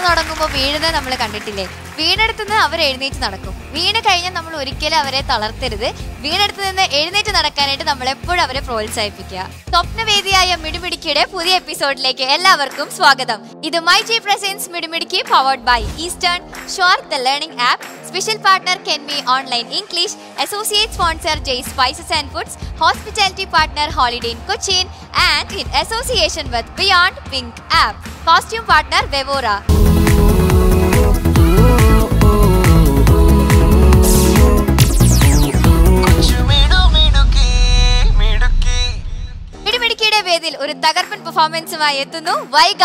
നടന്നു തുടങ്ങുമ്പോൾ വീഴുന്നത് നമ്മൾ കണ്ടിട്ടില്ലേ? വീണെടുത്തുനിന്ന് അവർ എഴുന്നേറ്റ് നടക്കും. വീണ് കഴിഞ്ഞാൽ നമ്മൾ ഒരിക്കലും അവരെ തളർത്തരുത്. വീണെടുത്ത് നിന്ന് എഴുന്നേറ്റ് നടക്കാനായിട്ട് നമ്മൾ എപ്പോഴും അവരെ പ്രോത്സാഹിപ്പിക്കുക. സ്വപ്നവേദിയായ മിടുമിടുക്കിയുടെ പുതിയ എപ്പിസോഡിലേക്ക് എല്ലാവർക്കും സ്വാഗതം. ഇത് my G presents Midumidukki powered by eastern ഷോർക്ക് the learning app. Special partner കെൻമി online English. Associate sponsor Jai spices and foods. Hospitality partner Holiday Inn Cochin and in association with beyond pink app. Costume partner വെവോറ. മിടുമിടുക്കിയുടെ വേദിയിൽ ഒരു തകർപ്പൻ പെർഫോമൻസുമായി എത്തുന്നു Vaiga.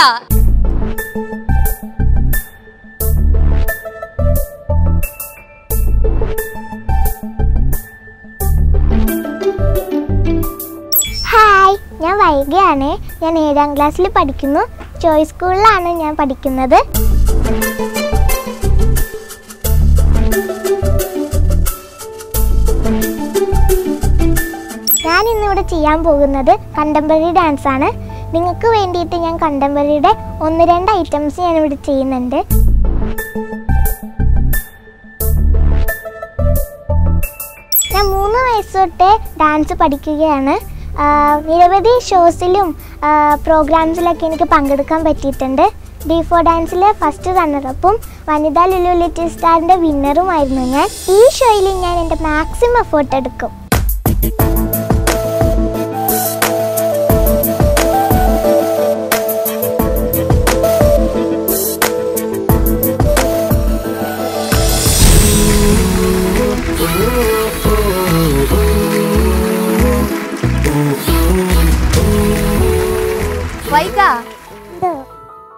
Hi, ഞാൻ വൈഗയാണ്. ഞാൻ 7ാം ക്ലാസ്സിൽ പഠിക്കുന്നു. ചോയ്സ് സ്കൂളിലാണ് ഞാൻ പഠിക്കുന്നത്. ഞാൻ ഇന്നിവിടെ ചെയ്യാൻ പോകുന്നത് കണ്ടംപററി ഡാൻസ് ആണ്. നിങ്ങൾക്ക് വേണ്ടിയിട്ട് ഞാൻ കണ്ടംപററിയുടെ 1-2 ഐറ്റംസ് ഞാനിവിടെ ചെയ്യുന്നുണ്ട്. ഞാൻ 3 വയസ്സ് തൊട്ട് ഡാൻസ് പഠിക്കുകയാണ്. നിരവധി ഷോസിലും പ്രോഗ്രാംസിലൊക്കെ എനിക്ക് പങ്കെടുക്കാൻ പറ്റിയിട്ടുണ്ട്. D4 ഡാൻസിൽ ഫസ്റ്റ് റണ്ണറപ്പും വനിതാ ലുലു ലിറ്റിൽ സ്റ്റാറിൻ്റെ വിന്നറുമായിരുന്നു ഞാൻ. ഈ ഷോയിൽ ഞാൻ എൻ്റെ മാക്സിമം എഫേർട്ട് എടുക്കും.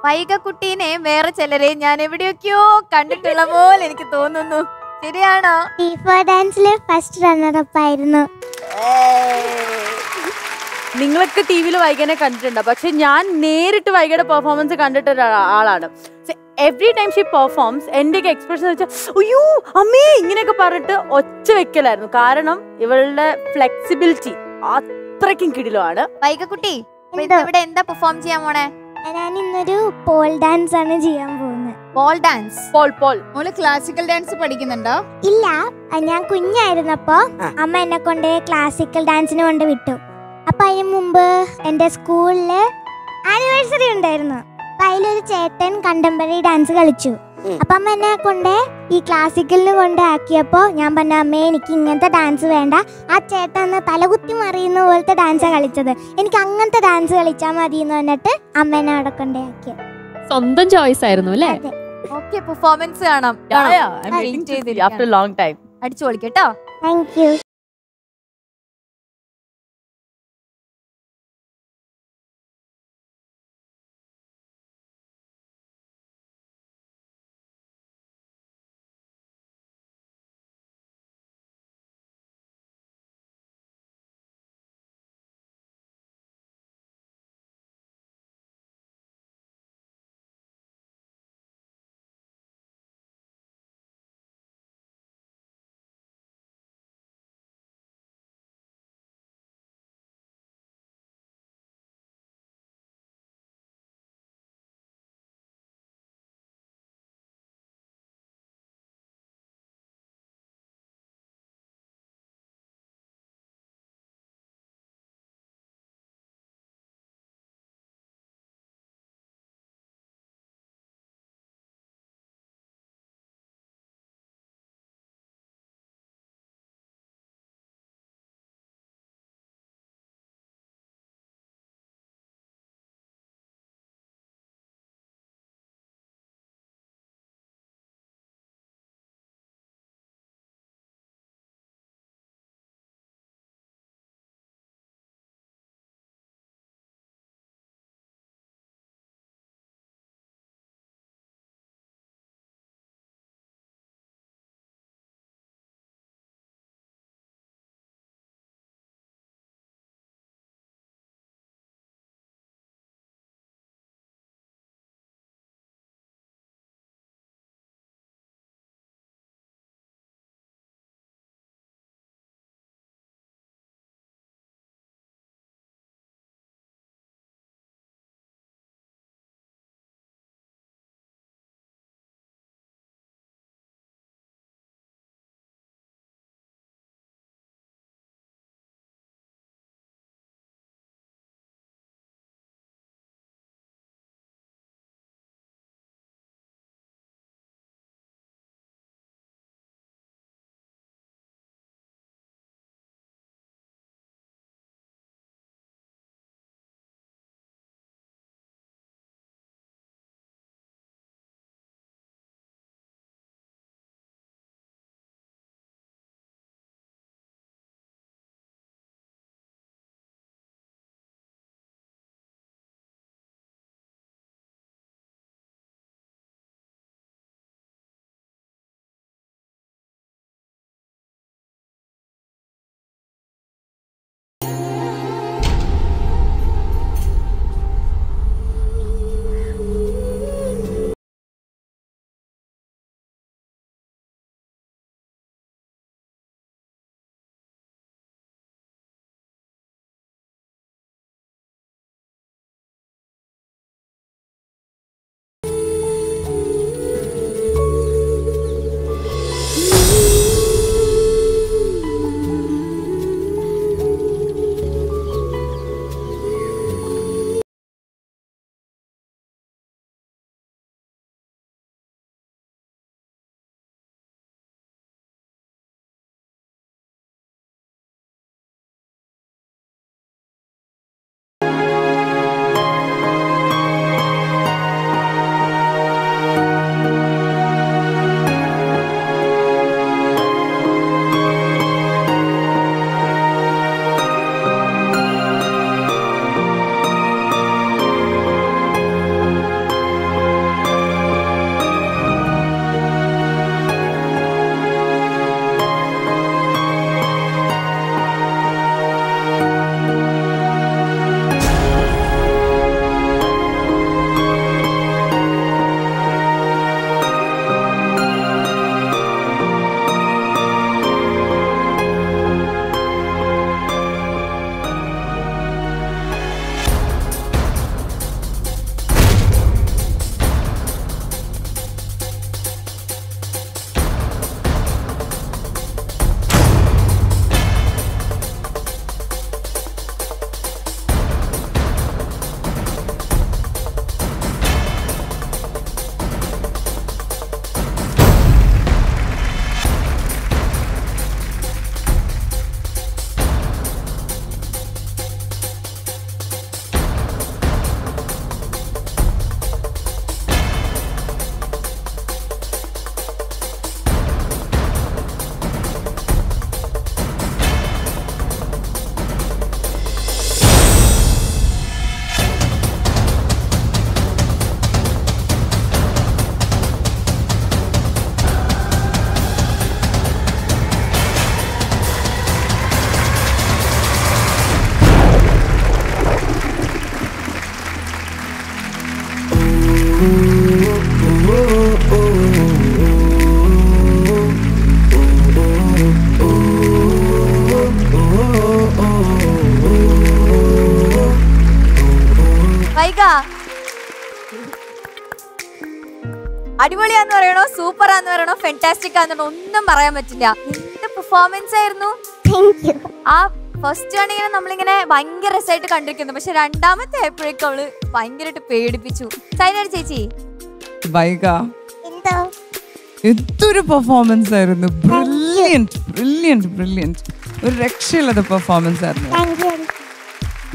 വൈഗ കുട്ടീനെ വേറെ ചിലരെ ഞാൻ എവിടെയൊക്കെയോ കണ്ടിട്ടുള്ള പോലെ എനിക്ക് തോന്നുന്നു. ശരിയാണോ? D4 ഡാൻസിലെ ഫസ്റ്റ് റണ്ണറപ്പ് ആയിരുന്നു. നിങ്ങളൊക്കെ ടി വിയിൽ വൈഗനെ കണ്ടിട്ടുണ്ടോ? പക്ഷെ ഞാൻ നേരിട്ട് വൈഗയുടെ പെർഫോമൻസ് കണ്ടിട്ട് ഒരാളാണ്. എവറി ടൈം ഷീ പെർഫോംസ് എന്റെയൊക്കെ എക്സ്പ്രഷൻ വെച്ചാൽ അയ്യോ അമ്മേ ഇങ്ങനെയൊക്കെ പറഞ്ഞിട്ട് ഒച്ച വെക്കലായിരുന്നു. കാരണം ഇവളുടെ ഫ്ലെക്സിബിലിറ്റി അത്രയ്ക്കും കിടിലമാണ്. വൈഗ കുട്ടി ഇവിടെ എന്താ പെർഫോം ചെയ്യാൻ പോണേ? ഞാൻ ഇന്നൊരു പോൾ ഡാൻസ് ആണ് ചെയ്യാൻ പോകുന്നത്. Pole dance. മോള് ക്ലാസിക്കൽ ഡാൻസ് പഠിക്കുന്നുണ്ടോ? ഇല്ല, ഞാൻ കുഞ്ഞായിരുന്നപ്പോ അമ്മ എന്നെ കൊണ്ട് ക്ലാസിക്കൽ ഡാൻസിന് കൊണ്ട് വിട്ടു. അപ്പൊ അതിന് മുമ്പ് എൻ്റെ സ്കൂളില് ആനിവേഴ്സറി ഉണ്ടായിരുന്നു. അപ്പൊ അതിലൊരു ചേട്ടൻ കണ്ടംപററി ഡാൻസ് കളിച്ചു. അപ്പൊ അമ്മ എന്നെ കൊണ്ട് ഈ ക്ലാസിക്കലിന് കൊണ്ട് ആക്കിയപ്പോ ഞാൻ പറഞ്ഞ അമ്മേ എനിക്ക് ഇങ്ങനത്തെ ഡാൻസ് വേണ്ട, ആ ചേട്ടൻ അന്ന് തലകുത്തി മറിയുന്ന പോലത്തെ ഡാൻസാണ് കളിച്ചത്, എനിക്ക് അങ്ങനത്തെ ഡാൻസ് കളിച്ചാൽ മതി എന്ന് പറഞ്ഞിട്ട് അമ്മേനെ അവിടെ കൊണ്ടാക്കി. സ്വന്തം ചോയ്സ് ആയിരുന്നു അല്ലേ? ഓക്കെ, പെർഫോമൻസ് കാണാം. അടിച്ചു പൊളിക്കട്ടോ. Thank you. വൈക അടിപൊളിയാന്ന് പറയണോ സൂപ്പറാന്ന് പറയണോ ഫെന്റാസ്റ്റിക് ആന്ന് പറയണോ ഒന്നും പറയാൻ പറ്റില്ല. എന്ത് പെർഫോമൻസ് ആയിരുന്നു. ആ ഫസ്റ്റ് ആണെങ്കിൽ നമ്മളിങ്ങനെ ഭയങ്കര രസമായിട്ട് കണ്ടിരിക്കുന്നു, പക്ഷെ രണ്ടാമത്തെ ആയപ്പോഴേക്കും അവള് ഭയങ്കരമായിട്ട് പേടിപ്പിച്ചു. സൈനയുടെ ചേച്ചി വൈക എന്തൊരു പെർഫോമൻസ് ആയിരുന്നു. ബ്രില്യൻറ്റ് ഒരു രക്ഷയില്ലാത്ത പെർഫോമൻസ് ആയിരുന്നു.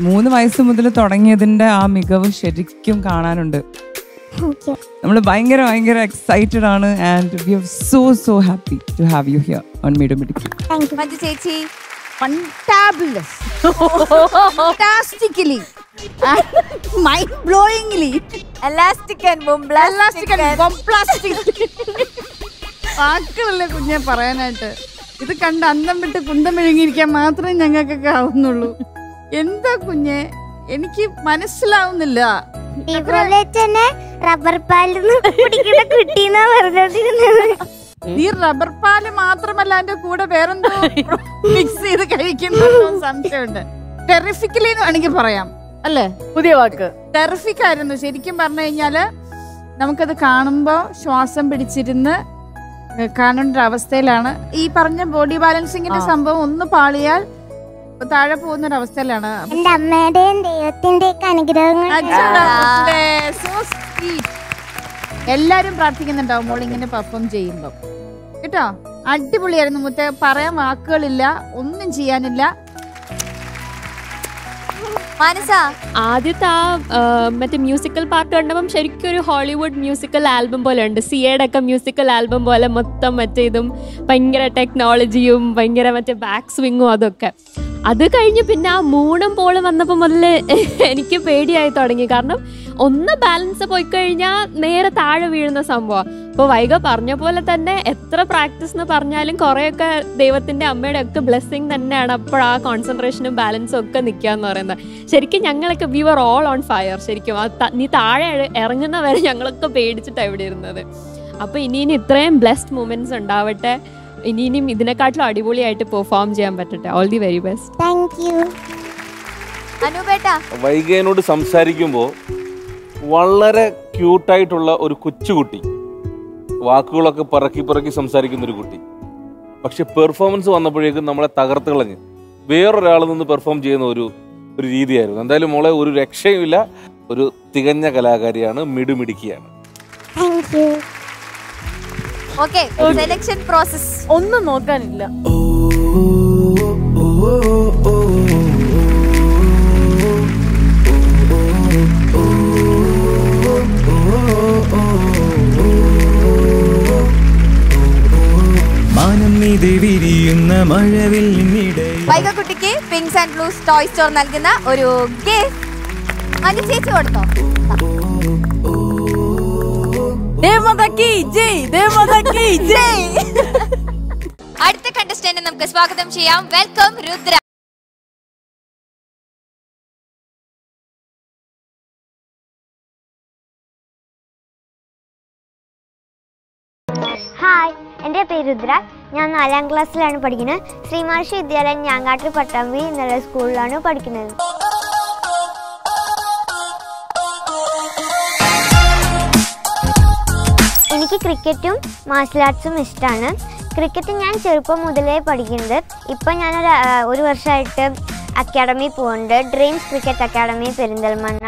3 വയസ്സ് മുതൽ തുടങ്ങിയതിന്റെ ആ മികവ് ശരിക്കും കാണാനുണ്ട്. നമ്മൾ ഭയങ്കര എക്സൈറ്റഡ് ആണ് and we are so happy to have you here on Midumidukki. Manju ചേച്ചി Fantabulous. Fantastically. Mind-blowingly. Elastic and Bombastic. വാക്കുകളല്ലേ കുഞ്ഞെ പറയാനായിട്ട്. ഇത് കണ്ട് അന്തം വിട്ട് കുന്തം മെഴുകിയിരിക്കാൻ മാത്രമേ ഞങ്ങൾക്കൊക്കെ ആവുന്നുള്ളൂ. എന്താ കുഞ്ഞെ, എനിക്ക് മനസ്സിലാവുന്നില്ല. റബ്ബർ പാലിന്ന് കുടിക്കുന്ന കുട്ടീന്നാ പറഞ്ഞോണ്ടിരുന്നത്. നീ റബ്ബർ പാല് മാത്രമല്ല അതിന്റെ കൂടെ വേറെന്തോ മിക്സ് ചെയ്ത് കഴിക്കുന്ന സംശയമുണ്ട്. ടെറിഫിക്കലി എന്ന് വേണമെങ്കിൽ പറയാം അല്ലേ? പുതിയ വാക്ക് ടെറിഫിക് ആയിരുന്നു. ശരിക്കും പറഞ്ഞു കഴിഞ്ഞാല് നമുക്കത് കാണുമ്പോ ശ്വാസം പിടിച്ചിരുന്ന് കാണേണ്ട ഒരു അവസ്ഥയിലാണ്. ഈ പറഞ്ഞ ബോഡി ബാലൻസിങ്ങിന്റെ സംഭവം ഒന്ന് പാളിയാൽ താഴെ പോകുന്ന ഒരു അവസ്ഥയിലാണ്. എന്റെ അമ്മയുടെയും ദൈവത്തിന്റെയൊക്കെ അനുഗ്രഹങ്ങൾ. എല്ലാരും പ്രാർത്ഥിക്കുന്നുണ്ടാവും മോൾ ഇങ്ങനെ പെർഫോം ചെയ്യുമ്പോ കേട്ടോ. അടിപൊളിയായിരുന്നു മുത്തേ, പറയാൻ വാക്കുകളില്ല, ഒന്നും ചെയ്യാനില്ല. ആദ്യത്തെ മറ്റേ മ്യൂസിക്കൽ പാർട്ട് കണ്ടപ്പം ശരിക്കും ഒരു ഹോളിവുഡ് മ്യൂസിക്കൽ ആൽബം പോലെ ഉണ്ട്. സിയയുടെ ഒക്കെ മ്യൂസിക്കൽ ആൽബം പോലെ മൊത്തം മറ്റേ ഇതും ഭയങ്കര ടെക്നോളജിയും ഭയങ്കര മറ്റേ ബാക്ക് സ്വിങ്ങും അതൊക്കെ. അത് കഴിഞ്ഞ് പിന്നെ ആ മൂണും പോളും വന്നപ്പോൾ മുതൽ എനിക്ക് പേടിയായി തുടങ്ങി. കാരണം ഒന്ന് ബാലൻസ് പോയി കഴിഞ്ഞാൽ നേരെ താഴെ വീഴുന്ന സംഭവം. അപ്പോൾ വൈഗ പറഞ്ഞ പോലെ തന്നെ എത്ര പ്രാക്ടീസ് എന്ന് പറഞ്ഞാലും കുറേയൊക്കെ ദൈവത്തിൻ്റെ അമ്മയുടെ ഒക്കെ ബ്ലെസ്സിങ് തന്നെയാണ്. അപ്പോൾ ആ കോൺസെൻട്രേഷനും ബാലൻസും ഒക്കെ നിൽക്കുക എന്ന് പറയുന്നത്. ശരിക്കും ഞങ്ങളൊക്കെ we were all on fire. ശരിക്കും നീ താഴെ ഇറങ്ങുന്ന വരെ ഞങ്ങളൊക്കെ പേടിച്ചിട്ടാണ് ഇവിടെ ഇരുന്നത്. അപ്പോൾ ഇനി ഇത്രയും ബ്ലെസ്ഡ് മൂമെന്റ്സ് ഉണ്ടാവട്ടെ. ഇനിയും ഇതിനെക്കാട്ടിലും അടിപൊളിയായിട്ട് പെർഫോം ചെയ്യാൻ പറ്റട്ടെ. All the very best. Thank you. വൈഗേനോട് സംസാരിക്കുമ്പോൾ വളരെ ക്യൂട്ടായിട്ടുള്ള ഒരു കൊച്ചുകുട്ടി, വാക്കുകളൊക്കെ പറക്കി സംസാരിക്കുന്ന ഒരു കുട്ടി. പക്ഷെ പെർഫോമൻസ് വന്നപ്പോഴേക്കും നമ്മളെ തകർത്ത് കളഞ്ഞ് വേറൊരാളിൽ നിന്ന് പെർഫോം ചെയ്യുന്ന ഒരു രീതിയായിരുന്നു. എന്തായാലും മോളെ ഒരു രക്ഷയുമില്ല, ഒരു തികഞ്ഞ കലാകാരിയാണ്, മിടുമിടുക്കിയാണ്. സെലക്ഷൻ പ്രോസസ് ഒന്നും നോക്കാനില്ല. വൈഗക്കുട്ടിക്ക് pinks and blues toy store നൽകുന്ന ഒരു ഗിഫ്റ്റ് മഞ്ജു ചേച്ചി കൊടുത്തോ. അടുത്ത കണ്ടസ്റ്റന്റ് നമുക്ക് സ്വാഗതം ചെയ്യാം. വെൽക്കം രുദ്ര. ഹായ്, എൻ്റെ പേര് രുദ്ര. ഞാൻ 4ാം ക്ലാസ്സിലാണ് പഠിക്കുന്നത്. ശ്രീ മഹർഷി വിദ്യാലയം ഞാങ്ങാട്ടിൽ പട്ടാമ്പി എന്നുള്ള സ്കൂളിലാണ് പഠിക്കുന്നത്. എനിക്ക് ക്രിക്കറ്റും മാർഷൽ ആർട്സും ഇഷ്ടമാണ്. ക്രിക്കറ്റ് ഞാൻ ചെറുപ്പം മുതലേ പഠിക്കുന്നത്. ഇപ്പം ഞാനൊരു വർഷമായിട്ട് അക്കാഡമി പോകുന്നുണ്ട്, ഡ്രീംസ് ക്രിക്കറ്റ് അക്കാഡമി പെരിന്തൽമണ്ണ.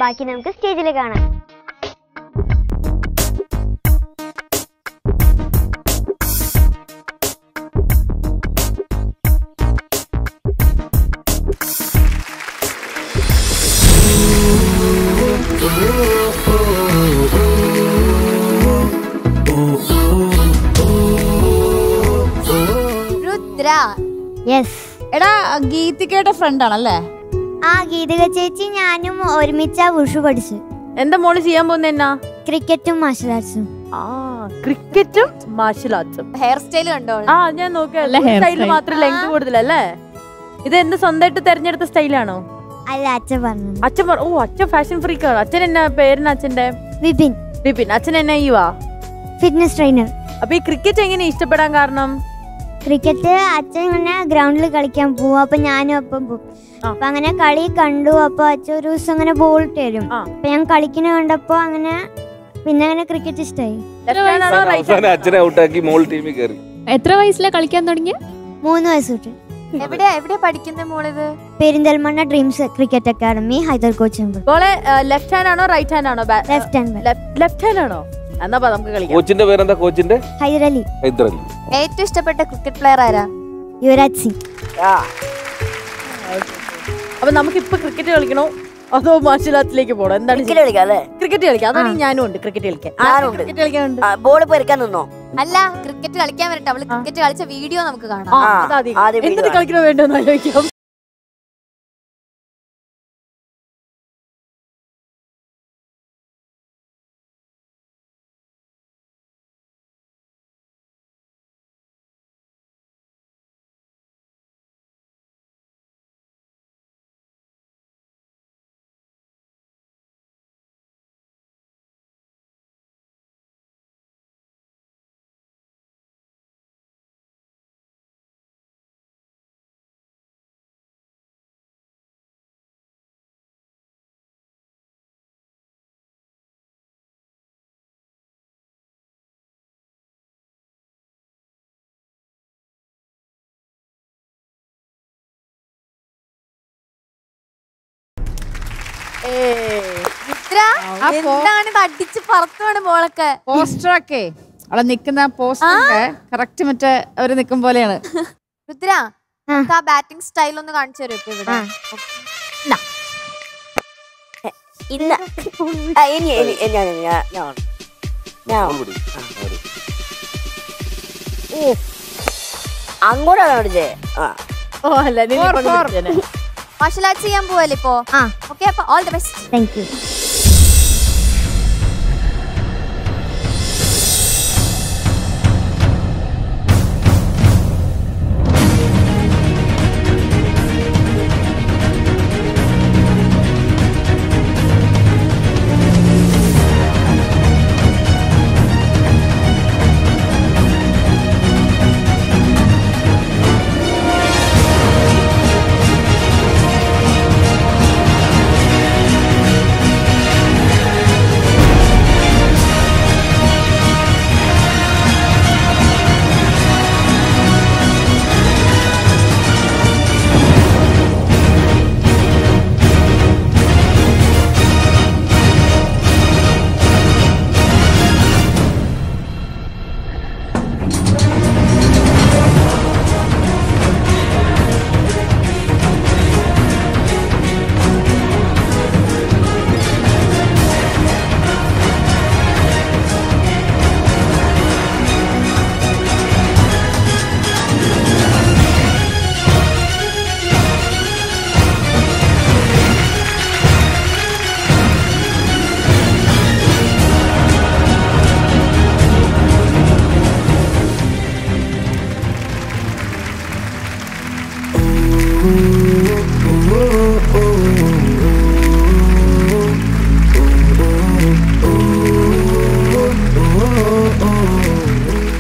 ബാക്കി നമുക്ക് സ്റ്റേജിൽ കാണാം. രുദ്ര. യെസ്. എടാ ഗീതികയുടെ ഫ്രണ്ട് ആണല്ലേ? ആ, ഗീതിക ചേച്ചി ഞാനും ഒരുമിച്ചാ വുഷു പഠിച്ചു. എന്താ മോള് ചെയ്യാൻ പോകുന്ന എന്നാ? ക്രിക്കറ്റും മാർഷൽ ആർട്സും. ക്രിക്കറ്റും മാർഷൽ ആർട്സും. ഹെയർ സ്റ്റൈൽ കണ്ടോ? ഞാൻ നോക്കിയാൽ മാത്രം ലെങ്ത് കൂടുതലല്ലേ? ഇത് എന്ത് സ്വന്തമായിട്ട് തെരഞ്ഞെടുത്ത സ്റ്റൈലാണോ? അല്ല, അച്ഛൻ പറഞ്ഞു. അച്ഛൻ ഫാഷൻ ഫ്രീക്കാണ്. അച്ഛൻ എന്നാ പേരെന്നാ? അച്ഛന്റെ വിപിൻ. അച്ഛൻ എന്നാ ചെയ്യുവാ? Fitness trainer. അപ്പൊ ഈ ക്രിക്കറ്റ് എങ്ങനെ ഇഷ്ടപ്പെടാൻ കാരണം? ക്രിക്കറ്റ് അച്ഛൻ ഇങ്ങനെ ഗ്രൗണ്ടിൽ കളിക്കാൻ പോവും, അപ്പൊ ഞാനും ഒപ്പം പോകും. അപ്പൊ അങ്ങനെ കളി കണ്ടു. അപ്പൊ അച്ഛൻ ഒരു ദിവസം അങ്ങനെ ബോൾ തരും. അപ്പൊ ഞാൻ കളിക്കുന്ന കണ്ടപ്പോ അങ്ങനെ പിന്നെ അങ്ങനെ ക്രിക്കറ്റ് ഇഷ്ടമായി. അച്ഛനെ ഔട്ടാക്കി മോൾ ടീമിൽ കയറി. എത്ര വയസ്സിലാ കളിക്കാൻ തുടങ്ങിയ? 3 വയസ്സ് തൊട്ട്. എവിടെ പഠിക്കുന്ന മോളിത്? Perinthalmanna dreams cricket academy, Haider coaching. ബോളെ ലെഫ്റ്റ് ഹാൻഡ് ആണോ റൈറ്റ് ഹാൻഡ് ആണോ? Left hand. ലെഫ്റ്റ് ഹാൻഡ് ആണോ? എന്നാ നമുക്ക് കളിക്കാം. കോച്ചിന്റെ പേരെന്താ? കോച്ചിന്റെ ഹൈദരലി. ഹൈദരലി. ഏറ്റവും ഇഷ്ടപ്പെട്ട ക്രിക്കറ്റ് പ്ലെയർ ആരാ? യുവരാജ് സിംഗ്. അപ്പൊ നമുക്ക് ഇപ്പൊ ക്രിക്കറ്റ് കളിക്കണോ അതോ മാർഷൽ ആർട്സിലേക്ക് പോണോ? എന്താണ് ക്രിക്കറ്റ് കളിക്കാം? അതാണ് ഞാനും ഉണ്ട് ക്രിക്കറ്റ് കളിക്കാൻ. ക്രിക്കറ്റ് കളിക്കാനുണ്ട്. ബോൾ പെരുക്കാൻ നിന്നോ? അല്ല, ക്രിക്കറ്റ് കളിക്കാൻ വരട്ടെ. അവള് ക്രിക്കറ്റ് കളിച്ച വീഡിയോ നമുക്ക് കാണാം. എന്നിട്ട് കളിക്കണോ വേണ്ടോന്ന് ആലോചിക്കാം. എന്താണ് ഇത് അടിച്ച് പറത്തുവാണ് ബോളൊക്കെ. പോസ്റ്ററൊക്കെ അവിടെ നിക്കുന്ന പോസ്റ്ററൊക്കെ കറക്റ്റ് മറ്റേ അവര് നിക്കും പോലെയാണ്. രുദ്ര, ആ ബാറ്റിംഗ് സ്റ്റൈൽ ഒന്ന് കാണിച്ചു തരും ഇപ്പൊ ഇവിടെ. അങ്ങോട്ടാണ് അടിച്ചേ. മാർഷൽ ആർട്സ് ചെയ്യാൻ പോവല്ലേ ഇപ്പോ? ഓക്കെ, അപ്പൊ all the best. Thank U.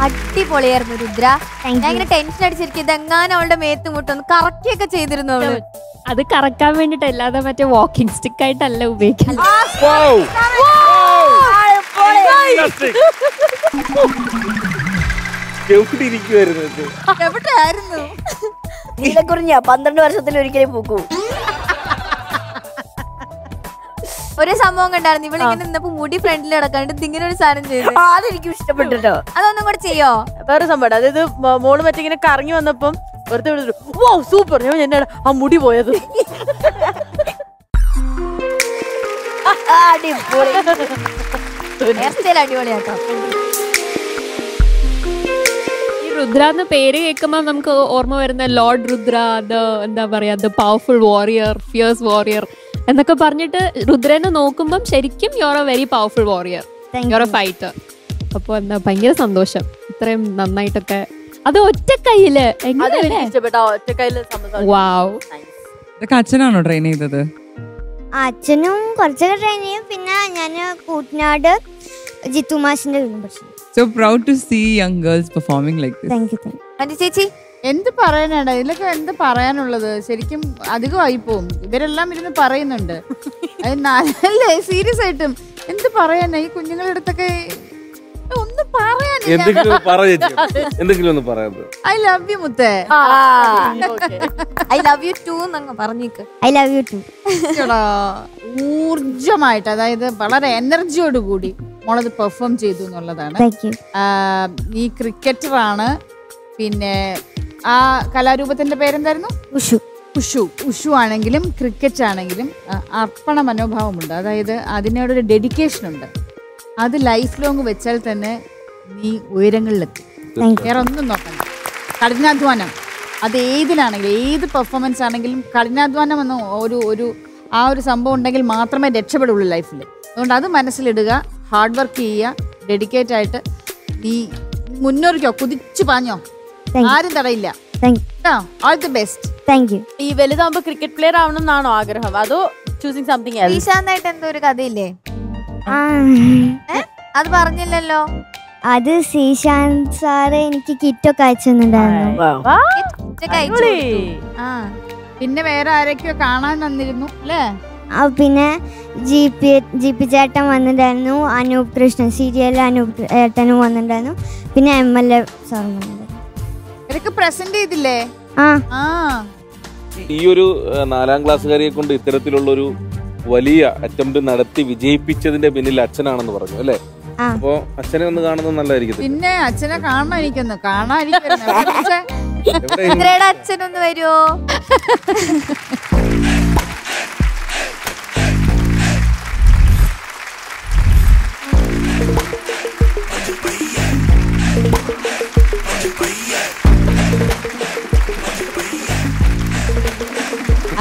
അടിപൊളിയായിരുന്നു രുദ്ര. ഭയങ്കര ടെൻഷൻ അടിച്ചിരിക്കും. ഇതെങ്ങാനും അവളുടെ മേത്ത് മുട്ടൊന്ന് കറക്കിയൊക്കെ ചെയ്തിരുന്നു അവള്. അത് കറക്കാൻ വേണ്ടിട്ട് അല്ലാതെ മറ്റേ വാക്കിംഗ് സ്റ്റിക്ക് ആയിട്ടല്ല ഉപയോഗിക്കുന്നത്. എവിടെയായിരുന്നു? നീലക്കുറിഞ്ഞ 12 വർഷത്തിൽ ഒരിക്കലും പൂക്കൂ. ഒരു സംഭവം കണ്ടായിരുന്നു, ഇവളിങ്ങനെ നിന്നപ്പോ മുടി ഫ്രണ്ടിൽ കിടക്കാണ്ട് ഇങ്ങനെ ഒരു സാധനം ചെയ്തു. അതെനിക്ക് ഇഷ്ടപ്പെട്ടോ. അതൊന്നും കൂടെ ചെയ്യോ? വേറെ സംഭവം, അതായത് മോള് മറ്റേ ഇങ്ങനെ കറങ്ങി വന്നപ്പം വെറുതെ ഓ സൂപ്പർ, ഞാൻ എന്നാണ് ആ മുടി പോയത്. അടിപൊളിയാട്ടോ. ഈ രുദ്ര എന്ന പേര് കേൾക്കുമ്പോൾ നമുക്ക് ഓർമ്മ വരുന്ന ലോർഡ് രുദ്ര, എന്താ പറയാ, the powerful warrior, fierce warrior എന്നൊക്കെ പറഞ്ഞിട്ട് രുദ്രനെ നോക്കുമ്പം ശരിക്കും you are a very powerful warrior, you are a fighter. അപ്പോൾ എന്താ ഭയങ്കര സന്തോഷം ഇത്രയും നന്നായിട്ടൊക്കെ. അത് ഒറ്റ കയ്യില് ഇതൊക്കെ അച്ഛനാണോ ട്രെയിൻ ചെയ്തത്? അച്ഛനും കുറച്ചൊക്കെ ട്രെയിൻ ചെയ്യും. പിന്നെ ഞാൻ കൂറ്റനാട് ജിത്തു മാഷിന്റെ വീടും പക്ഷേ. So proud to see young girls performing like this. Thank you. Manju ചേച്ചി എന്ത് പറയാനാണ് ഇതിലൊക്കെ? എന്ത് പറയാനുള്ളത്? ശരിക്കും അധികമായി പോവും. ഇവരെല്ലാം ഇരുന്ന് പറയുന്നുണ്ട്. അല്ലേ സീരിയസ് ആയിട്ടും എന്ത് പറയാനാ ഈ കുഞ്ഞുങ്ങളുടെ അടുത്തൊക്കെ? ഒന്നും പറയാനില്ല. എന്തെങ്കിലും ഒന്ന് പറയാം. ഐ ലവ് യു മുത്തേ. ഐ ലവ് യു ടു എന്നങ്ങ് പറഞ്ഞേക്ക്. I love you too. ഊർജമായിട്ട്, അതായത് വളരെ എനർജിയോട് കൂടി മോളത് പെർഫോം ചെയ്തു എന്നുള്ളതാണ്. ഈ ക്രിക്കറ്ററാണ്. പിന്നെ ആ കലാരൂപത്തിന്റെ പേരെന്തായിരുന്നു? ഉഷു ആണെങ്കിലും ക്രിക്കറ്റ് ആണെങ്കിലും അർപ്പണ മനോഭാവമുണ്ട്. അതായത് അതിനോടൊരു ഡെഡിക്കേഷൻ ഉണ്ട്. അത് ലൈഫ് ലോങ് വെച്ചാൽ തന്നെ നീ ഉയരങ്ങളിലെത്തും. വേറെ ഒന്നും നോക്കണ്ട. കഠിനാധ്വാനം അത് ഏതിലാണെങ്കിലും, ഏത് പെർഫോമൻസ് ആണെങ്കിലും കഠിനാധ്വാനം എന്ന ഒരു സംഭവം ഉണ്ടെങ്കിൽ മാത്രമേ രക്ഷപ്പെടുള്ളൂ ലൈഫിൽ. അതുകൊണ്ട് അത് മനസ്സിലിടുക, ഹാർഡ് വർക്ക് ചെയ്യുക, ഡെഡിക്കേറ്റ് ആയിട്ട് നീ മുന്നോറിക്കോ, കുതിച്ചു പാഞ്ഞോ, ആരും തടയില്ല. All the best. Thank you. ഈ വലുതാകുമ്പോ ക്രിക്കറ്റ് പ്ലെയർ ആവണം എന്നാണോ ആഗ്രഹം, അതോ ചൂസിങ് സംതിങ് എൽസ്? ഈശാന്തായിട്ട് എന്തോ ഒരു കഥയില്ലേ, അത് പറഞ്ഞില്ലല്ലോ. അത് ശ്രീശാന്ത് സാറ് എനിക്ക് കിറ്റൊക്കെ അയച്ചു തന്നിട്ടുണ്ടായിരുന്നു. പിന്നെ വേറെ ആരൊക്കെയോ കാണാൻ വന്നിരുന്നു അല്ലേ? പിന്നെ ജി പി ചേട്ടൻ വന്നിട്ടുണ്ടായിരുന്നു, അനൂപ് കൃഷ്ണൻ സീരിയലിൽ അനൂപ് ചേട്ടനും വന്നിട്ടുണ്ടായിരുന്നു, പിന്നെ MLA സാറും വന്നിട്ടുണ്ടായിരുന്നു. ഇവരൊക്കെ പ്രസന്റ് ചെയ്തില്ലേ? ഈ ഒരു 4ാം ക്ലാസ്സുകാരിയെ കൊണ്ട് ഇത്തരത്തിലുള്ളൊരു വലിയ അറ്റംപ്റ്റ് നടത്തി വിജയിപ്പിച്ചതിന്റെ പിന്നിൽ അച്ഛനാണെന്ന് പറഞ്ഞു അല്ലേ? അപ്പൊ അച്ഛനെ ഒന്ന് കാണുന്നത് നല്ലതായിരിക്കും. പിന്നെ അച്ഛനെ കാണണം, എനിക്കൊന്ന് കാണാനിരിക്കുന്നു. അച്ഛനൊന്ന് വരുമോ?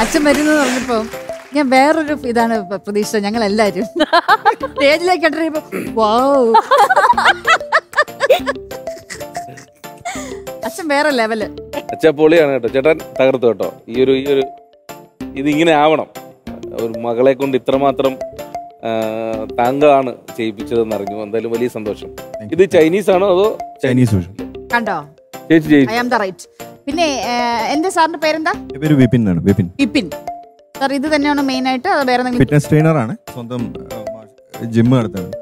അച്ഛൻ വരുന്നത് പറഞ്ഞപ്പോ ഞാൻ വേറൊരു ഇതാണ് പ്രതീക്ഷ. ഞങ്ങൾ എല്ലാരും സ്റ്റേജിലേക്ക് എൻ്റർ വാവ്, അച്ഛൻ വേറെ ലെവല്. അച്ഛാ പൊളിയാണ് കേട്ടോ, ചേട്ടൻ തകർത്തു കേട്ടോ. ഈ ഒരു ഇതിങ്ങനെ ആവണം. ഒരു മകളെ കൊണ്ട് ഇത്രമാത്രം താങ്കളാണ് ചെയ്യിപ്പിച്ചതെന്ന് അറിഞ്ഞു. എന്തായാലും വലിയ സന്തോഷം. ഇത് ചൈനീസ് ആണോ അതോ ചൈനീസ്? കണ്ടോ ചേച്ചി, ഐ ആം ദ റൈറ്റ്. പിന്നെ എന്റെ സാറിന്റെ പേരെന്താ? വിപിൻ ആണ്. വിപിൻ സാർ ഇത് തന്നെയാണ് മെയിൻ ആയിട്ട്? അത് വേറെ ഫിറ്റ്നസ് ട്രെയിനർ ആണ്, സ്വന്തം ജിം നടത്തുന്നത്.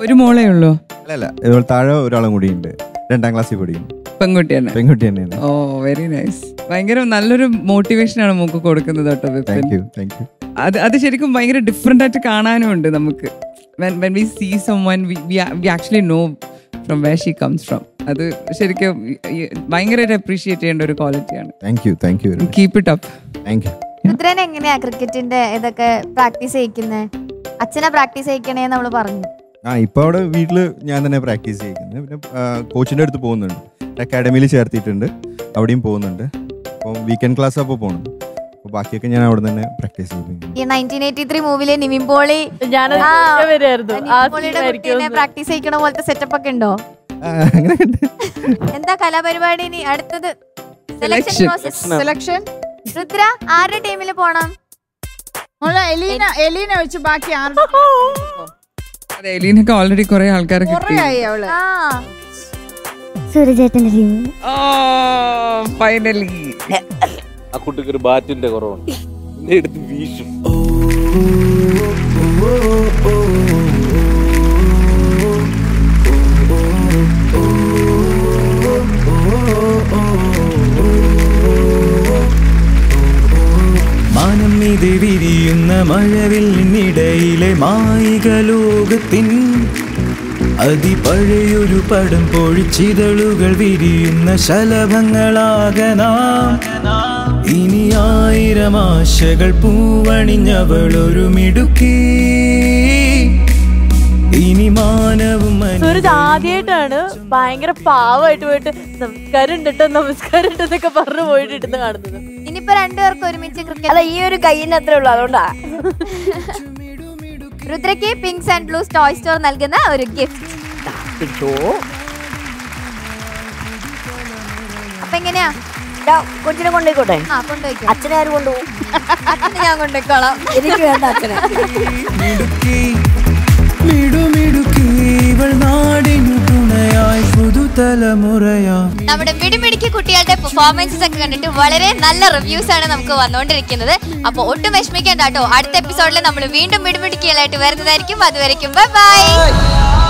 ഒരു മോളേ ഉള്ളൂ? അല്ല, ഇതുപോലെ താഴെ ഒരാളും കൂടി ഉണ്ട്, 2ാം ക്ലാസ്സിൽ പഠിക്കും. പെൺകുട്ടി തന്നെയാണ്. ഓ വെരി നൈസ്. ഭയങ്കര നല്ലൊരു മോട്ടിവേഷൻ ആണ് നമുക്ക് കൊടുക്കുന്നത് കേട്ടോ വിപിൻ. Thank you. അത് ശരിക്കും ഭയങ്കര ഡിഫറെന്റ് ആയിട്ട് കാണാനും ഉണ്ട് നമുക്ക്. when we see someone we actually know from where she comes from. അത് ശരിക്കും ഭയങ്കരമായിട്ട് അപ്രീഷിയേറ്റ് ചെയ്യേണ്ട ഒരു ക്വാളിറ്റിയാണ്. Thank you. Keep it up. Thank you. Rudran എങ്ങനെയാ ക്രിക്കറ്റിന്റെ ഇതൊക്കെ പ്രാക്ടീസ് ചെയ്യിക്കുന്നത്? അച്ഛനെ പ്രാക്ടീസ് ചെയ്യിക്കണേ നമ്മള് പറഞ്ഞു. ഇപ്പൊ അവിടെ വീട്ടില് ഞാൻ തന്നെ പ്രാക്ടീസ് ചെയ്യിക്കുന്നത്. പിന്നെ കോച്ചിന്റെ അടുത്ത് പോകുന്നുണ്ട്, അക്കാഡമിയിൽ ചേർത്തിട്ടുണ്ട്, അവിടെയും പോകുന്നുണ്ട്. അപ്പോൾ വീക്കെൻഡ് ക്ലാസ് അപ്പോൾ പോകുന്നുണ്ട്. അപ്പോൾ ബാക്കിയൊക്കെ ഞാൻ അവിടെ തന്നെ പ്രാക്ടീസ് ചെയ്യും. ഈ 1983 മൂവിലെ നിവിൻ പോളി പ്രാക്ടീസ് ചെയ്യിക്കണ പോലത്തെ സെറ്റപ്പ് ഒക്കെ ഉണ്ടോ? എന്താ കലാപരിപാടി? ഇനി അടുത്തത് സെലക്ഷൻ. രുദ്ര ആരുടെ ടീമില് പോണം? എലീന വെച്ച് ബാക്കി ആരുടെ? എലീനൊക്കെ ഓൾറെഡി കുറെ ആൾക്കാർ കിട്ടി. സൂര്യചേട്ടന്റെ ടീം. ഫൈനലി ആ കുട്ടിക്ക് ഒരു ബാറ്റിന്റെ കുറവുണ്ട്, എടുത്ത് വീശും. മാനം മീതെ വിരിയുന്ന മഴവില്ലിനിടയിലെ മായിക ലോകത്തിൻ അതിപഴയൊരു പടം പൊഴിച്ചിതളുകൾ വിരിയുന്ന ശലഭങ്ങളാകനാ. ഇനി 1000 ആശകൾ പൂവണിഞ്ഞവളൊരു മിടുക്കി. ഇനി മാനവും ആദ്യമായിട്ടാണ് ഭയങ്കര പാവമായിട്ട് പോയിട്ട് നമസ്കാരം ഉണ്ടെന്നൊക്കെ പറഞ്ഞു പോയിട്ട് ഇടുന്ന കാണുന്നത്. ഇനിയിപ്പോ രണ്ടുപേർക്ക് ഒരുമിച്ച് ക്രിക്കറ്റ്. അല്ല, ഈ ഒരു കയ്യിന് അത്രേ ഉള്ളൂ, അതുകൊണ്ടാ. രുദ്രയ്ക്ക് pinks and blues toy store നൽകുന്ന ഒരു ഗിഫ്റ്റ്. അപ്പൊ എങ്ങനെയാ? കൊച്ചിനെ കൊണ്ടുപോയിക്കോട്ടെ. കൊണ്ടുപോയിക്കോ. അച്ഛനെ ആര് കൊണ്ടുപോകും? അച്ഛനെ ഞാൻ കൊണ്ടുപോയിക്കോളാം. എനിക്ക് വേണ്ട അച്ഛനെ. മിടുക്കി ഇവൾ നാടിനു തുണയായി പുതുതലമുറയാ. നമ്മുടെ മിടിമിടിക്ക് കുട്ടികളുടെ പെർഫോമൻസസ് ഒക്കെ കണ്ടിട്ട് വളരെ നല്ല റിവ്യൂസ് ആണ് നമുക്ക് വന്നുകൊണ്ടിരിക്കുന്നത്. അപ്പോൾ ഒട്ടും വിഷമിക്കേണ്ട കേട്ടോ. അടുത്ത എപ്പിസോഡിൽ നമ്മൾ വീണ്ടും മിടിമിടിക്കുകളായിട്ട് വരുന്നതായിരിക്കും. അതുവരെയ്ക്കും ബൈ ബൈ.